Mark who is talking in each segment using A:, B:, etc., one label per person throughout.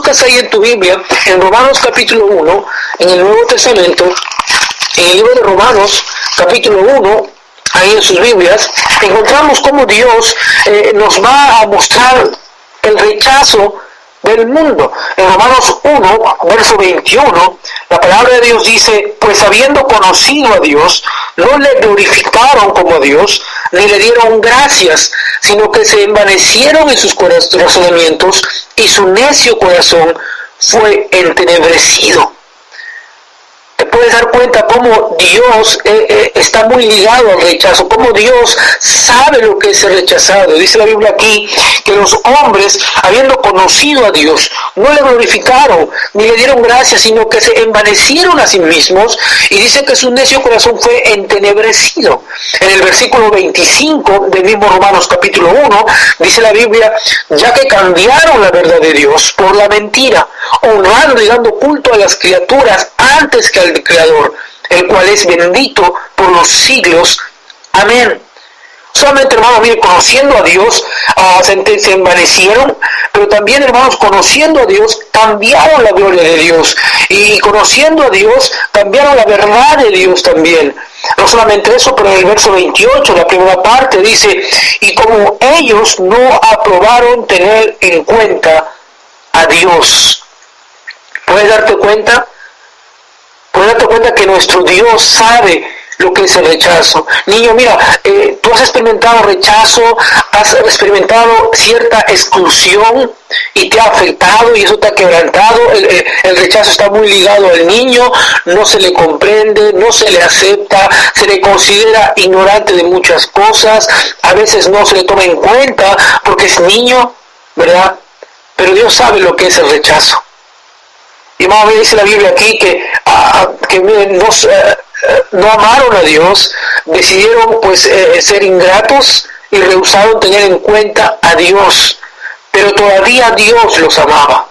A: buscas ahí en tu Biblia, en Romanos capítulo 1, en el Nuevo Testamento, en el libro de Romanos capítulo 1, ahí en sus Biblias, encontramos cómo Dios nos va a mostrar el rechazo del mundo. En Romanos 1, verso 21, la palabra de Dios dice: pues habiendo conocido a Dios, no le glorificaron como a Dios, ni le dieron gracias, sino que se envanecieron en sus razonamientos, y su necio corazón fue entenebrecido. Te puedes dar cuenta cómo Dios está muy ligado al rechazo, cómo Dios sabe lo que es ser rechazado. Dice la Biblia aquí que los hombres, habiendo conocido a Dios, no le glorificaron ni le dieron gracias, sino que se envanecieron a sí mismos, y dice que su necio corazón fue entenebrecido. En el versículo 25 del mismo Romanos capítulo 1, dice la Biblia: ya que cambiaron la verdad de Dios por la mentira, honrando y dando culto a las criaturas antes que al Creador, el cual es bendito por los siglos. Amén. Solamente, hermanos, miren, conociendo a Dios, se envanecieron, pero también, hermanos, conociendo a Dios, cambiaron la gloria de Dios, y conociendo a Dios, cambiaron la verdad de Dios también. No solamente eso, pero en el verso 28, la primera parte, dice: y como ellos no aprobaron tener en cuenta a Dios. ¿Puedes darte cuenta? ¿Puedes darte cuenta que nuestro Dios sabe lo que es el rechazo? Niño, mira, tú has experimentado rechazo, has experimentado cierta exclusión y te ha afectado y eso te ha quebrantado. El rechazo está muy ligado al niño, no se le comprende, no se le acepta, se le considera ignorante de muchas cosas, a veces no se le toma en cuenta porque es niño, ¿verdad? Pero Dios sabe lo que es el rechazo. Y más o menos dice la Biblia aquí que no amaron a Dios, decidieron pues ser ingratos y rehusaron tener en cuenta a Dios, pero todavía Dios los amaba.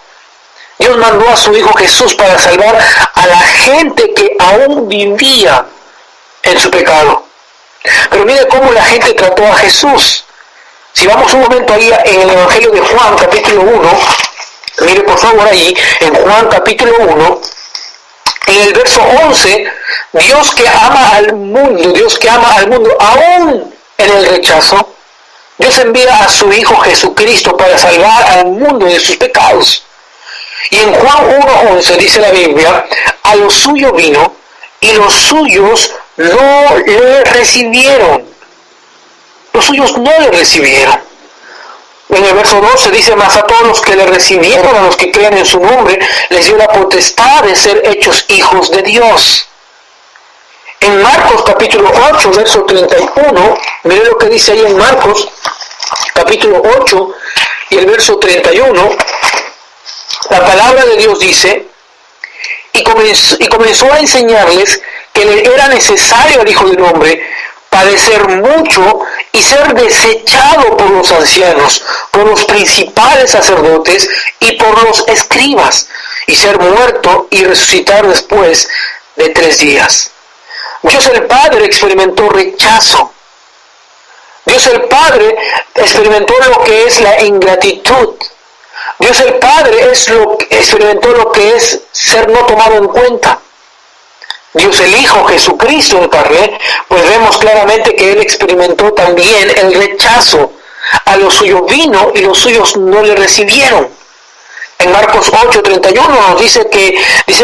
A: Dios mandó a su Hijo Jesús para salvar a la gente que aún vivía en su pecado. Pero mire cómo la gente trató a Jesús. Si vamos un momento ahí en el Evangelio de Juan capítulo 1, mire por favor ahí, en Juan capítulo 1, en el verso 11, Dios que ama al mundo aún en el rechazo, Dios envía a su Hijo Jesucristo para salvar al mundo de sus pecados. Y en Juan 1:11 dice la Biblia: a lo suyo vino y los suyos no le recibieron. Los suyos no le recibieron. En el verso 12 dice: mas a todos los que le recibieron, a los que creen en su nombre, les dio la potestad de ser hechos hijos de Dios. En Marcos capítulo 8, verso 31, miren lo que dice ahí en Marcos capítulo 8 y el verso 31, la palabra de Dios dice: y comenzó a enseñarles que le era necesario al Hijo del Hombre padecer mucho y ser desechado por los ancianos, por los principales sacerdotes y por los escribas, y ser muerto y resucitar después de 3 días. Dios el Padre experimentó rechazo. Dios el Padre experimentó lo que es la ingratitud. Dios el Padre experimentó lo que es ser no tomado en cuenta. Dios el Hijo, Jesucristo el Padre, pues vemos claramente que Él experimentó también el rechazo. A lo suyo vino y los suyos no le recibieron. En Marcos 8:31 nos dice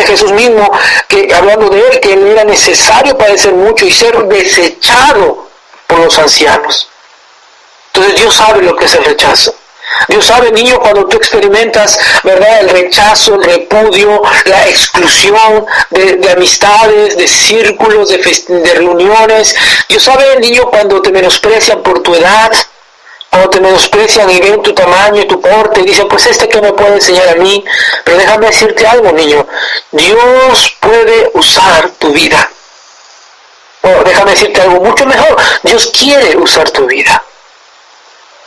A: Jesús mismo, que hablando de Él, que Él era necesario padecer mucho y ser desechado por los ancianos. Entonces Dios sabe lo que es el rechazo. Dios sabe, niño, cuando tú experimentas, ¿verdad?, el rechazo, el repudio, la exclusión de amistades, de círculos, de reuniones. Dios sabe, niño, cuando te menosprecian por tu edad, cuando te menosprecian y ven tu tamaño y tu porte y dicen: pues ¿qué me puede enseñar a mí? Pero déjame decirte algo, niño, Dios puede usar tu vida. O déjame decirte algo mucho mejor, Dios quiere usar tu vida.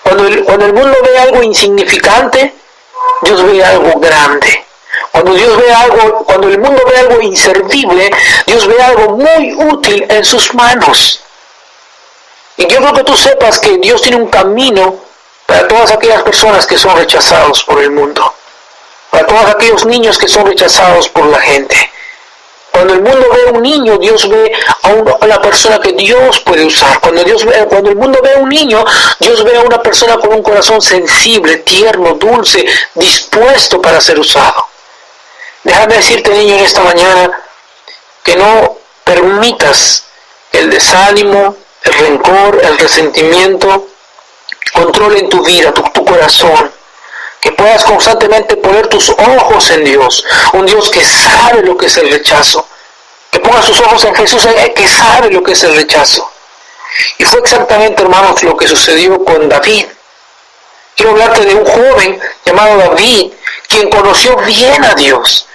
A: Cuando el mundo ve algo insignificante, Dios ve algo grande. Cuando el mundo ve algo inservible, Dios ve algo muy útil en sus manos. Y yo creo que tú sepas que Dios tiene un camino para todas aquellas personas que son rechazados por el mundo. para todos aquellos niños que son rechazados por la gente. Cuando el mundo ve a un niño, Dios ve a una persona que Dios puede usar. Cuando el mundo ve a un niño, Dios ve a una persona con un corazón sensible, tierno, dulce, dispuesto para ser usado. Déjame decirte, niño, en esta mañana, que no permitas el desánimo, el rencor, el resentimiento controlen tu vida, tu corazón. Que puedas constantemente poner tus ojos en Dios, un Dios que sabe lo que es el rechazo. Que pongas tus ojos en Jesús, que sabe lo que es el rechazo. Y fue exactamente, hermanos, lo que sucedió con David. Quiero hablarte de un joven llamado David, quien conoció bien a Dios.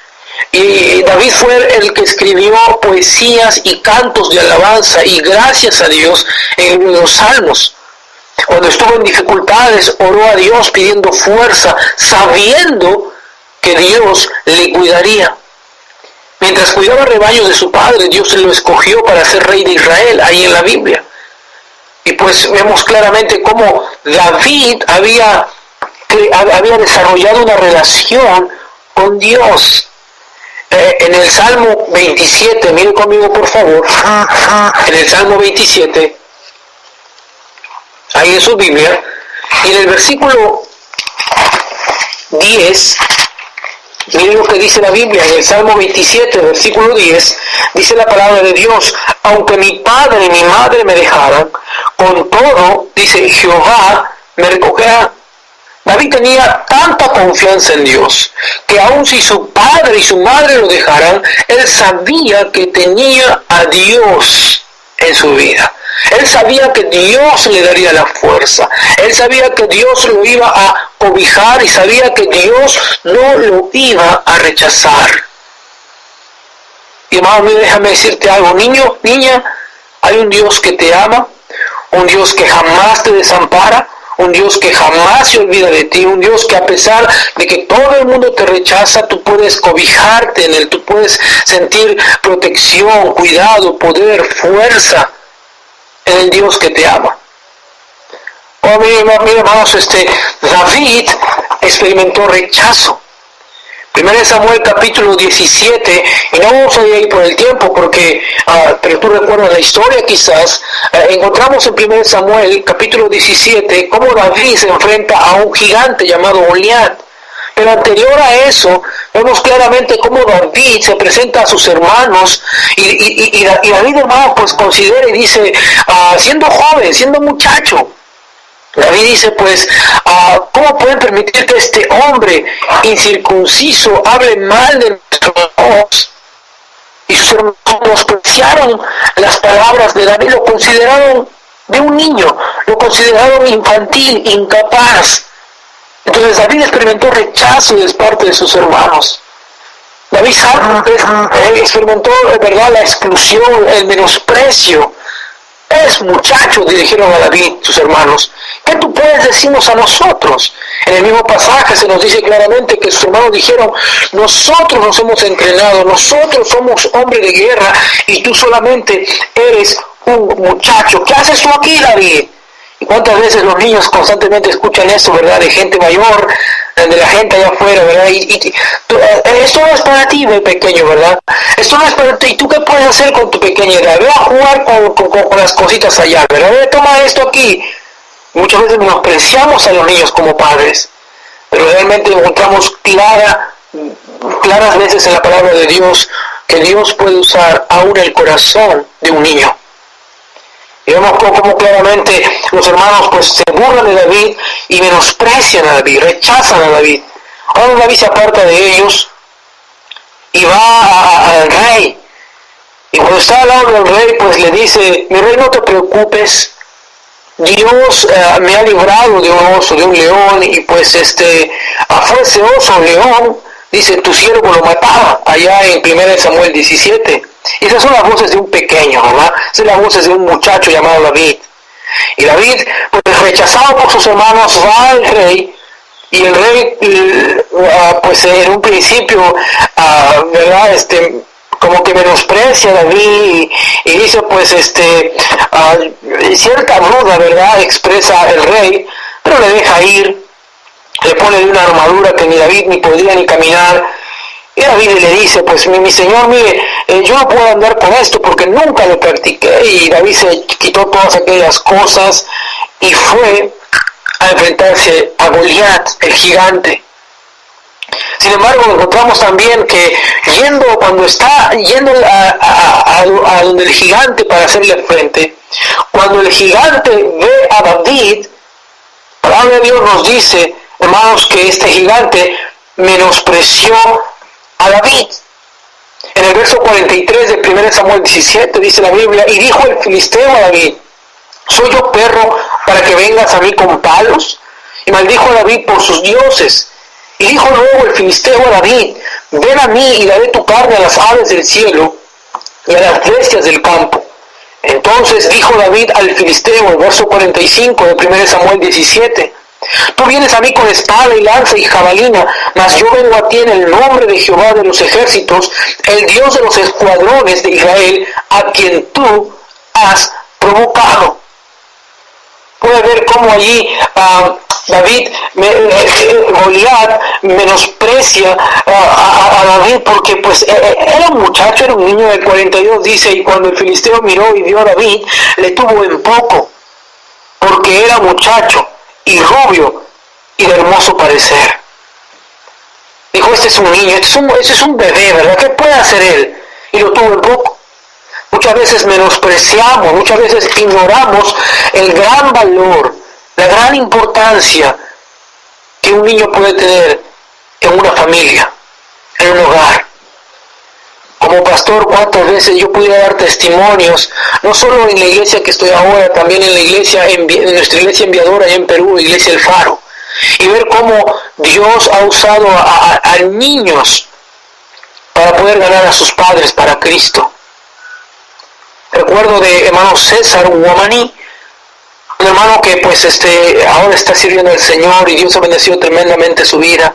A: Y David fue el que escribió poesías y cantos de alabanza y gracias a Dios en los salmos. Cuando estuvo en dificultades, oró a Dios pidiendo fuerza, sabiendo que Dios le cuidaría. Mientras cuidaba el rebaño de su padre, Dios lo escogió para ser rey de Israel, ahí en la Biblia. Y pues vemos claramente cómo David había desarrollado una relación con Dios. En el Salmo 27, miren conmigo por favor, en el Salmo 27, ahí en su Biblia, y en el versículo 10, miren lo que dice la Biblia, en el Salmo 27, versículo 10, dice la palabra de Dios: aunque mi padre y mi madre me dejaran, con todo, dice, Jehová me recogerá. David tenía tanta confianza en Dios, que aun si su padre y su madre lo dejaran, él sabía que tenía a Dios en su vida. Él sabía que Dios le daría la fuerza. Él sabía que Dios lo iba a cobijar y sabía que Dios no lo iba a rechazar. Y hermano mío, déjame decirte algo, niño, niña, hay un Dios que te ama, un Dios que jamás te desampara, un Dios que jamás se olvida de ti, un Dios que a pesar de que todo el mundo te rechaza, tú puedes cobijarte en Él, tú puedes sentir protección, cuidado, poder, fuerza en el Dios que te ama. Oh, miren hermanos, David experimentó rechazo. 1 Samuel capítulo 17, y no vamos a ir ahí por el tiempo porque, pero tú recuerdas la historia quizás, encontramos en 1 Samuel capítulo 17 cómo David se enfrenta a un gigante llamado Goliat. Pero anterior a eso, vemos claramente cómo David se presenta a sus hermanos y David, hermano, pues considera y dice, siendo joven, siendo muchacho, David dice, pues, ¿cómo pueden permitir que este hombre incircunciso hable mal de nuestros ojos? Y sus hermanos menospreciaron las palabras de David, lo consideraron de un niño, lo consideraron infantil, incapaz. Entonces David experimentó rechazo de parte de sus hermanos. David experimentó, ¿verdad?, la exclusión, el menosprecio. Es muchacho, dijeron a David sus hermanos. ¿Qué tú puedes decirnos a nosotros? En el mismo pasaje se nos dice claramente que sus hermanos dijeron, nosotros nos hemos entrenado, nosotros somos hombres de guerra y tú solamente eres un muchacho. ¿Qué haces tú aquí, David? ¿Y cuántas veces los niños constantemente escuchan eso, verdad? De gente mayor, de la gente allá afuera, ¿verdad? Esto no es para ti, mi pequeño, ¿verdad? Esto no es para ti. ¿Y tú qué puedes hacer con tu pequeña edad? Ve a jugar con las cositas allá, ¿verdad? Ve, toma esto aquí. Muchas veces menospreciamos a los niños como padres, pero realmente encontramos claras veces en la palabra de Dios que Dios puede usar aún el corazón de un niño. Y vemos cómo claramente los hermanos pues se burlan de David y menosprecian a David, rechazan a David. Ahora David se aparta de ellos y va al rey. Y cuando está al lado del rey, pues le dice, mi rey, no te preocupes, Dios me ha librado de un oso, de un león, y pues fue ese oso, león, dice, tu siervo lo mataba, allá en 1 Samuel 17. Y esas son las voces de un pequeño, ¿verdad? Esas son las voces de un muchacho llamado David. Y David, pues rechazado por sus hermanos, va al rey, y el rey, pues en un principio, ¿verdad? Como que menosprecia a David y dice, pues, cierta duda, ¿verdad? Expresa el rey, pero le deja ir. le pone una armadura que ni David ni podía ni caminar. Y David le dice, pues mi señor, mire, yo no puedo andar con esto porque nunca lo practiqué. Y David se quitó todas aquellas cosas y fue a enfrentarse a Goliat, el gigante. Sin embargo, encontramos también que cuando está yendo a donde el gigante para hacerle frente, cuando el gigante ve a David, la palabra de Dios nos dice, hermanos, que este gigante menospreció a David. En el verso 43 de 1 Samuel 17 dice la Biblia, y dijo el filisteo a David, ¿soy yo perro para que vengas a mí con palos? Y maldijo a David por sus dioses. Y dijo luego el filisteo a David, ven a mí y daré tu carne a las aves del cielo y a las bestias del campo. Entonces dijo David al filisteo, el verso 45 de 1 Samuel 17, tú vienes a mí con espada y lanza y jabalina, mas yo vengo a ti en el nombre de Jehová de los ejércitos, el Dios de los escuadrones de Israel, a quien tú has provocado. Puede ver cómo allí David, Goliat, menosprecia a David porque pues era un muchacho, era un niño de 42, dice, y cuando el filisteo miró y vio a David, le tuvo en poco, porque era muchacho y rubio y de hermoso parecer. Dijo, este es un niño, este es un bebé, ¿verdad? ¿Qué puede hacer él? Y lo tuvo en poco. Muchas veces menospreciamos, muchas veces ignoramos el gran valor, la gran importancia que un niño puede tener en una familia, en un hogar. Como pastor, cuántas veces yo pudiera dar testimonios, no solo en la iglesia que estoy ahora, también en la iglesia, en nuestra iglesia enviadora allá en Perú, Iglesia El Faro, y ver cómo Dios ha usado a niños para poder ganar a sus padres para Cristo. Recuerdo de hermano César, un guamaní, un hermano que pues ahora está sirviendo al Señor y Dios ha bendecido tremendamente su vida.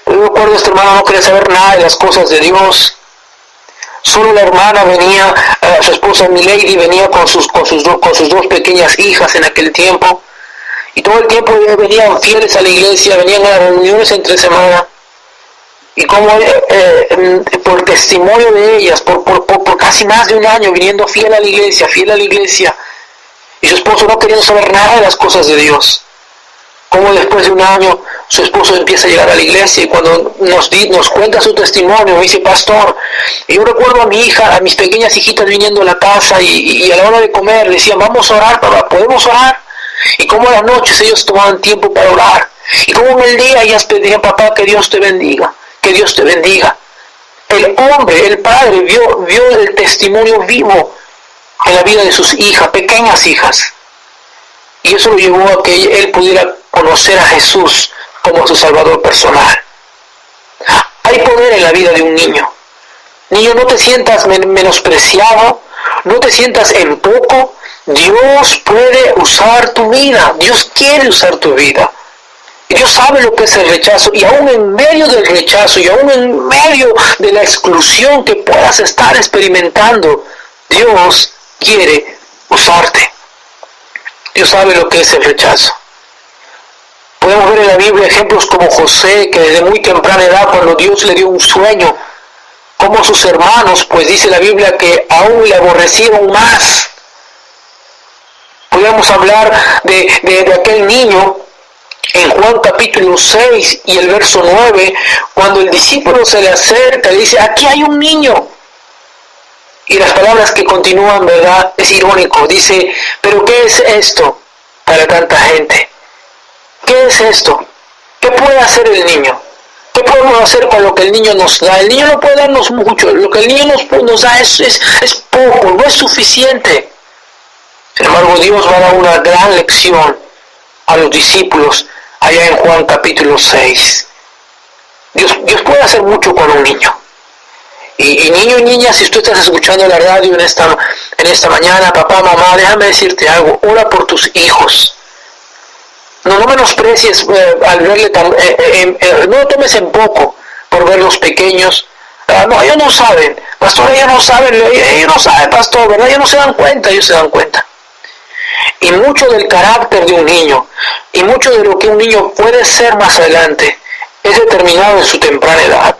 A: Yo recuerdo este hermano no quería saber nada de las cosas de Dios. Solo la hermana venía, su esposa Milady venía con sus dos pequeñas hijas en aquel tiempo. Y todo el tiempo venían fieles a la iglesia, venían a las reuniones entre semana. Y como por testimonio de ellas, por casi más de un año, viniendo fiel a la iglesia, y su esposo no queriendo saber nada de las cosas de Dios. Como después de un año, su esposo empieza a llegar a la iglesia y cuando nos cuenta su testimonio, me dice, pastor, y yo recuerdo a mi hija, a mis pequeñas hijitas viniendo a la casa y a la hora de comer, decían, vamos a orar, papá, ¿podemos orar? Y como a las noches ellos tomaban tiempo para orar. Y como en el día ellas pedían, papá, que Dios te bendiga. Que Dios te bendiga. El hombre, el padre, vio el testimonio vivo en la vida de sus hijas, pequeñas hijas. Y eso lo llevó a que él pudiera conocer a Jesús como su Salvador personal. Hay poder en la vida de un niño. Niño, no te sientas menospreciado, no te sientas en poco. Dios puede usar tu vida. Dios quiere usar tu vida. Dios sabe lo que es el rechazo y aún en medio del rechazo y aún en medio de la exclusión que puedas estar experimentando, Dios quiere usarte. Dios sabe lo que es el rechazo. Podemos ver en la Biblia ejemplos como José, que desde muy temprana edad, cuando Dios le dio un sueño, como sus hermanos, pues dice la Biblia que aún le aborrecieron más. Podemos hablar de aquel niño en Juan capítulo 6 y el verso 9, cuando el discípulo se le acerca, le dice, aquí hay un niño. Y las palabras que continúan, ¿verdad? Es irónico. Dice, ¿pero qué es esto para tanta gente? ¿Qué es esto? ¿Qué puede hacer el niño? ¿Qué podemos hacer con lo que el niño nos da? El niño no puede darnos mucho. Lo que el niño nos da es poco, no es suficiente. Sin embargo, Dios va a dar una gran lección a los discípulos allá en Juan capítulo 6. Dios puede hacer mucho con un niño. Y niño y niña, si tú estás escuchando la radio en esta mañana, papá, mamá, déjame decirte algo, ora por tus hijos. No menosprecies al verle no lo tomes en poco por verlos pequeños. No, ellos no saben, pastor, ellos no saben, pastor, ¿verdad? Ellos no se dan cuenta, ellos se dan cuenta. Y mucho del carácter de un niño, y mucho de lo que un niño puede ser más adelante, es determinado en su temprana edad.